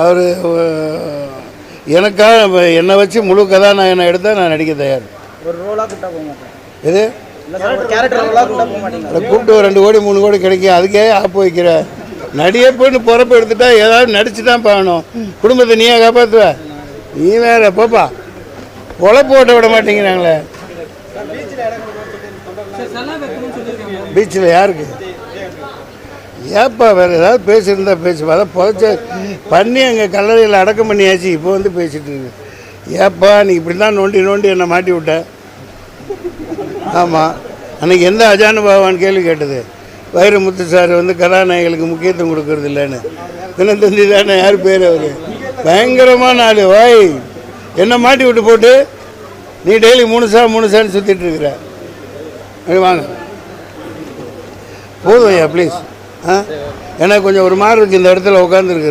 அவர் எனக்காக என்னை வச்சு முழு கதாநாயகனை எடுத்தால் நான் நடிக்க தயார். ஒரு ரோலாக கூப்பிட்டா போக மாட்டேன். எது கேரக்டர் ரோலாக கூப்பிட்டா போக மாட்டேங்க. அதை கூப்பிட்டு ஒரு 2 கோடி 3 கோடி கிடைக்கும். அதுக்கே ஆப்பு வைக்கிற நடிகை போய்னு பொறப்பு எடுத்துட்டா ஏதாவது நடிச்சு தான் பார்க்கணும். குடும்பத்தை நீயே காப்பாற்றுவ. நீ வேற போப்பா பொழப்பு ஓட்ட விட மாட்டேங்கிறாங்களே. பீச்சில் யாருக்கு ஏப்பா வேறு ஏதாவது பேசியிருந்தா பேசுப்பா. அதான் புதைச்ச பண்ணி அங்கே கல்லறையில் அடக்கம் பண்ணியாச்சு. இப்போ வந்து பேசிகிட்டு இருக்கு. ஏப்பா நீ இப்படி தான் நோண்டி என்னை மாட்டி விட்ட. ஆமாம், அன்றைக்கி எந்த அஜானுபாவான்னு கேள்வி கேட்டது. வைரமுத்து சார் வந்து கதாநாயகளுக்கு முக்கியத்துவம் கொடுக்கறது இல்லைன்னு. தினத்தந்தி தானே யார் பேர் அவர். பயங்கரமான ஆள். வாய் என்னை மாட்டி விட்டு போட்டு நீ டெய்லி 3 சான்னு சுற்றிட்டு இருக்கிற. வாங்க போதும் ஐயா ப்ளீஸ். எனக்கு கொஞ்சம் ஒரு மாதிரி இருக்குது இந்த இடத்துல உட்காந்துருக்கு.